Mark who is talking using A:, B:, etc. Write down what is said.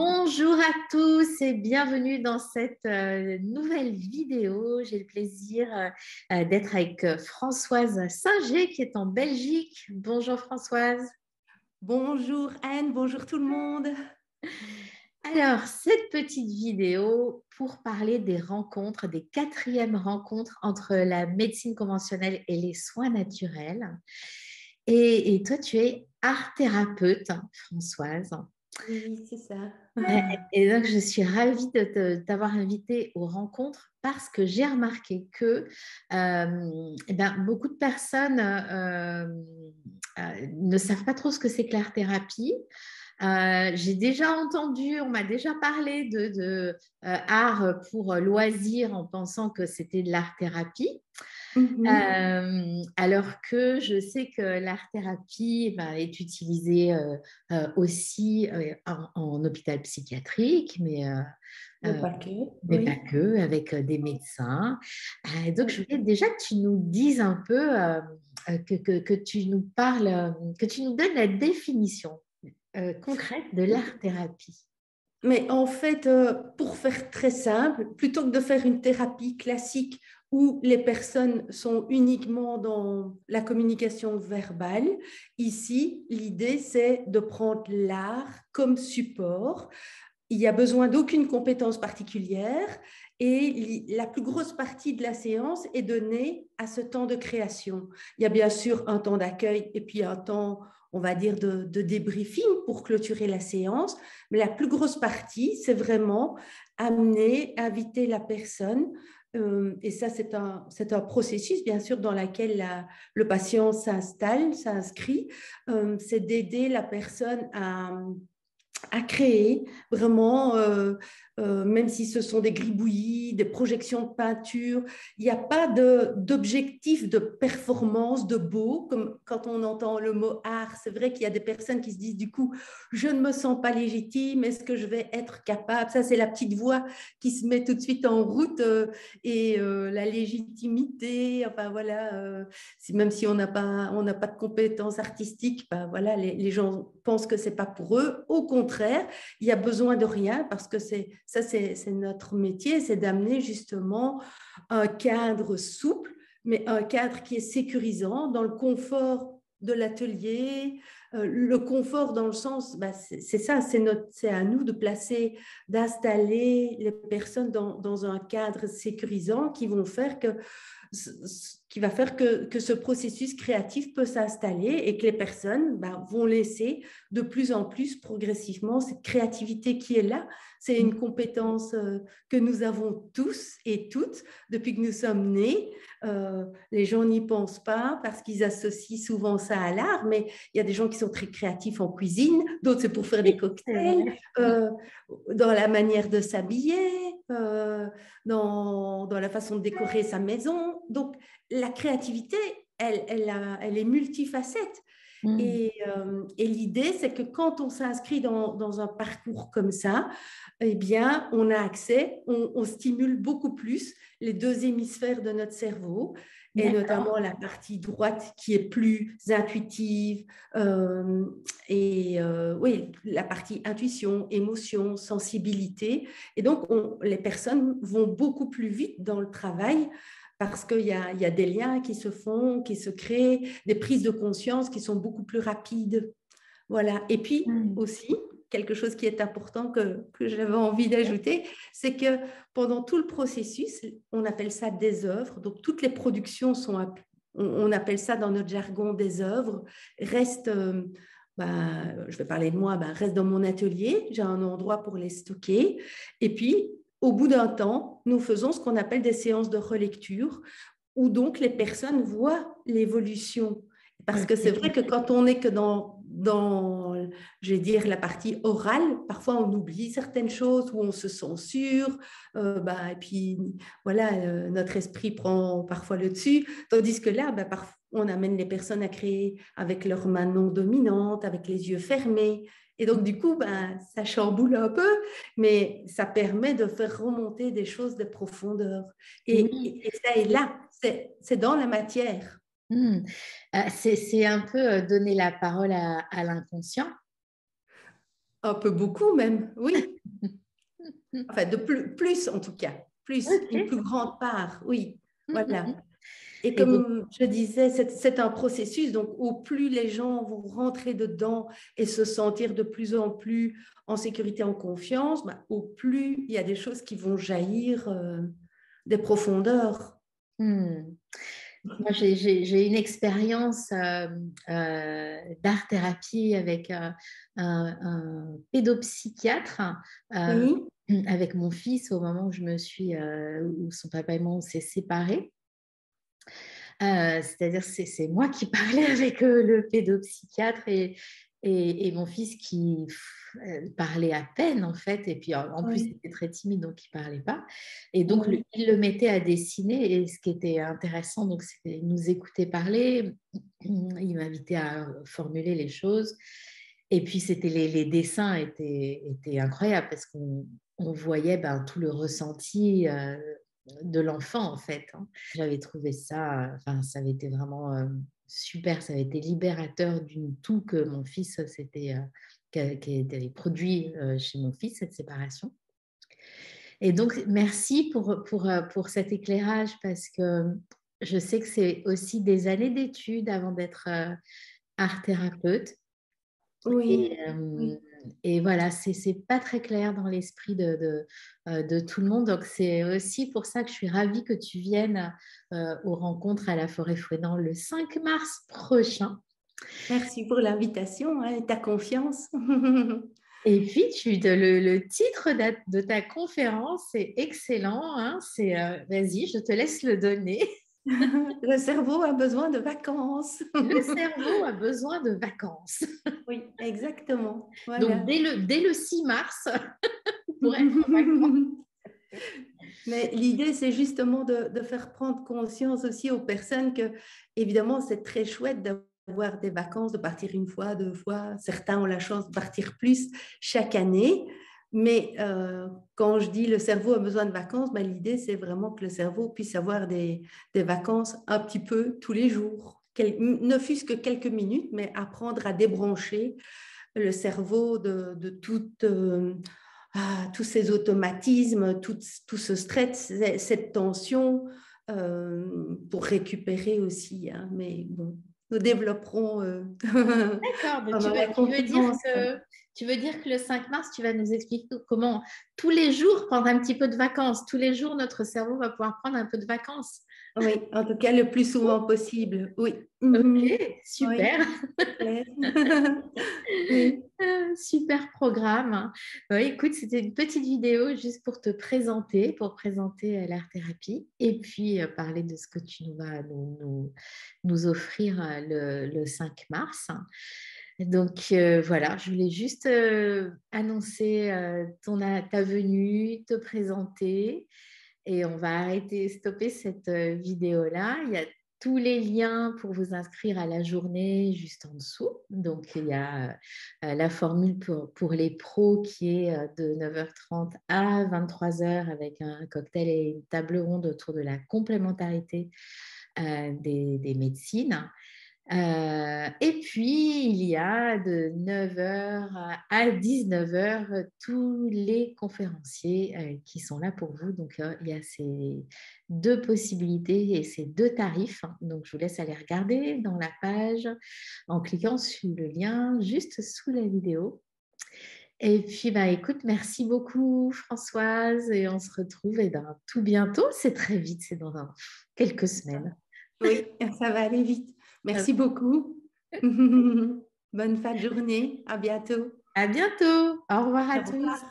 A: Bonjour à tous et bienvenue dans cette nouvelle vidéo. J'ai le plaisir d'être avec Françoise Singer qui est en Belgique. Bonjour Françoise.
B: Bonjour Anne, bonjour tout le monde.
A: Alors, cette petite vidéo pour parler des rencontres, des quatrièmes rencontres entre la médecine conventionnelle et les soins naturels. Et toi, tu es art thérapeute, Françoise.
B: Oui, c'est ça.
A: Ouais. Et donc, je suis ravie de t'avoir invité aux rencontres parce que j'ai remarqué que beaucoup de personnes ne savent pas trop ce que c'est que l'art-thérapie. J'ai déjà entendu, on m'a déjà parlé de art pour loisir en pensant que c'était de l'art-thérapie.
B: Mhm.
A: Alors que je sais que l'art-thérapie est utilisée aussi en hôpital psychiatrique,
B: Mais
A: euh,
B: pas que,
A: mais pas
B: oui.
A: que, avec des médecins. Donc, je
B: Oui.
A: voulais déjà que tu nous dises un peu, que tu nous parles, que tu nous donnes la définition concrète de l'art-thérapie.
B: Mais en fait, pour faire très simple, plutôt que de faire une thérapie classique où les personnes sont uniquement dans la communication verbale, ici, l'idée, c'est de prendre l'art comme support. Il n'y a besoin d'aucune compétence particulière et la plus grosse partie de la séance est donnée à ce temps de création. Il y a bien sûr un temps d'accueil et puis un temps, on va dire, de débriefing pour clôturer la séance, mais la plus grosse partie, c'est vraiment amener, inviter la personne. Et ça, c'est un processus, bien sûr, dans lequel le patient s'installe, s'inscrit. C'est d'aider la personne à créer vraiment, même si ce sont des gribouillis, des projections de peinture, il n'y a pas d'objectif de performance, de beau, comme quand on entend le mot art. C'est vrai qu'il y a des personnes qui se disent du coup, je ne me sens pas légitime, est-ce que je vais être capable? Ça, c'est la petite voix qui se met tout de suite en route la légitimité, enfin voilà, même si on n'a pas de compétences artistiques, ben voilà, les gens pensent que c'est pas pour eux. Au contraire, il y a besoin de rien parce que c'est notre métier, c'est d'amener justement un cadre souple, mais un cadre qui est sécurisant dans le confort de l'atelier, le confort dans le sens, ben c'est ça, c'est à nous de placer, d'installer les personnes dans un cadre sécurisant qui va faire que ce processus créatif peut s'installer et que les personnes vont laisser de plus en plus progressivement cette créativité qui est là. C'est une compétence que nous avons tous et toutes depuis que nous sommes nés. Les gens n'y pensent pas parce qu'ils associent souvent ça à l'art, mais il y a des gens qui sont très créatifs en cuisine, d'autres c'est pour faire des
A: Oui, c'est
B: cocktails,
A: vrai.
B: euh, dans la manière de s'habiller, dans la façon de décorer sa maison. Donc, la créativité, elle est multifacette.
A: Mm.
B: Et l'idée, c'est que quand on s'inscrit dans un parcours comme ça, eh bien, on a accès, on stimule beaucoup plus les deux hémisphères de notre cerveau, et
A: D'accord.
B: notamment la partie droite qui est plus intuitive, oui, la partie intuition, émotion, sensibilité. Et donc, les personnes vont beaucoup plus vite dans le travail parce il y a des liens qui se font, qui se créent, des prises de conscience qui sont beaucoup plus rapides. Voilà. Et puis
A: Mm.
B: aussi, quelque chose qui est important que j'avais envie d'ajouter, c'est que pendant tout le processus, on appelle ça des œuvres. Donc, toutes les productions on appelle ça dans notre jargon des œuvres, restent, je vais parler de moi, restent dans mon atelier. J'ai un endroit pour les stocker. Et puis, au bout d'un temps, nous faisons ce qu'on appelle des séances de relecture où donc les personnes voient l'évolution. Parce que c'est vrai
A: Ok.
B: que quand on n'est que je vais dire, la partie orale, parfois on oublie certaines choses ou on se censure, et puis voilà, notre esprit prend parfois le dessus, tandis que là, parfois, on amène les personnes à créer avec leurs mains non dominantes, avec les yeux fermés. Et donc, du coup, ça chamboule un peu, mais ça permet de faire remonter des choses de profondeur.
A: Oui.
B: Et ça est là, c'est dans la matière.
A: Mm. C'est un peu donner la parole à l'inconscient.
B: Un peu beaucoup même, oui. Enfin, de plus en tout cas, une
A: Ok.
B: plus grande part, oui. Voilà.
A: Mhm.
B: Et
A: Et donc,
B: comme je disais, c'est un processus, donc au plus les gens vont rentrer dedans et se sentir de plus en plus en sécurité, en confiance, bah, au plus il y a des choses qui vont jaillir des profondeurs.
A: hmm. Moi, j'ai une expérience d'art-thérapie avec un pédopsychiatre, euh,
B: Oui,
A: avec mon fils au moment où où son papa et moi on s'est séparés. C'est-à-dire, c'est moi qui parlais avec le pédopsychiatre et mon fils qui parlait à peine, en fait. Et puis, en plus, il
B: oui,
A: était très timide, donc il ne parlait pas. Et donc,
B: oui,
A: il le mettait à dessiner. Et ce qui était intéressant, donc, c'était qu'il nous écoutait parler. Il m'invitait à formuler les choses. Et puis, les dessins étaient incroyables parce qu'on voyait tout le ressenti de l'enfant, en fait, hein. J'avais trouvé ça, enfin, ça avait été vraiment super, ça avait été libérateur d'une toux que mon fils qui était produit chez mon fils, cette séparation. Et donc, merci pour cet éclairage parce que je sais que c'est aussi des années d'études avant d'être art thérapeute.
B: oui,
A: Et, euh,
B: oui.
A: et voilà, c'est pas très clair dans l'esprit de tout le monde. Donc, c'est aussi pour ça que je suis ravie que tu viennes aux rencontres à la Forêt Fouesnant le 5 mars prochain.
B: Merci pour l'invitation, hein, et ta confiance.
A: Et puis, le titre de ta conférence est excellent, hein, vas-y, je te laisse le donner.
B: Le cerveau a besoin de vacances.
A: Le cerveau a besoin de vacances.
B: Oui, exactement.
A: Donc,
B: Voilà.
A: dès le 6 mars, pour être en vacances.
B: Mais l'idée, c'est justement de faire prendre conscience aussi aux personnes que, évidemment, c'est très chouette d'avoir des vacances, de partir une fois, deux fois. Certains ont la chance de partir plus chaque année. Mais quand je dis le cerveau a besoin de vacances, ben, l'idée, c'est vraiment que le cerveau puisse avoir des vacances un petit peu tous les jours. Ne fût-ce que quelques minutes, mais apprendre à débrancher le cerveau de toute tous ces automatismes, tout ce stress, cette tension pour récupérer aussi. Hein. Mais bon, nous développerons
A: D'accord, donc
B: pendant la conférence.
A: tu veux dire que le 5 mars, tu vas nous expliquer comment tous les jours prendre un petit peu de vacances. Tous les jours, notre cerveau va pouvoir prendre un peu de vacances.
B: Oui, en tout cas, le plus souvent possible. Oui.
A: Ok,
B: Mhm. Oui,
A: super.
B: c'est clair. Oui.
A: Super programme. Ouais, écoute, c'était une petite vidéo juste pour te présenter, pour présenter l'art-thérapie et puis parler de ce que tu vas nous offrir le 5 mars. Donc voilà, je voulais juste annoncer ta venue, te présenter et on va stopper cette vidéo-là. Il y a tous les liens pour vous inscrire à la journée juste en dessous. Donc, il y a la formule pour les pros qui est de 9h30 à 23h avec un cocktail et une table ronde autour de la complémentarité des médecines. Et puis, il y a de 9h à 19h tous les conférenciers qui sont là pour vous. Donc, il y a ces deux possibilités et ces deux tarifs. Donc, je vous laisse aller regarder dans la page en cliquant sur le lien juste sous la vidéo. Et puis, écoute, merci beaucoup Françoise et on se retrouve tout bientôt. C'est très vite, c'est dans quelques semaines.
B: Oui, ça va aller vite. Merci beaucoup. Bonne fin de journée. À bientôt.
A: À bientôt. Au revoir à
B: Au revoir.
A: tous.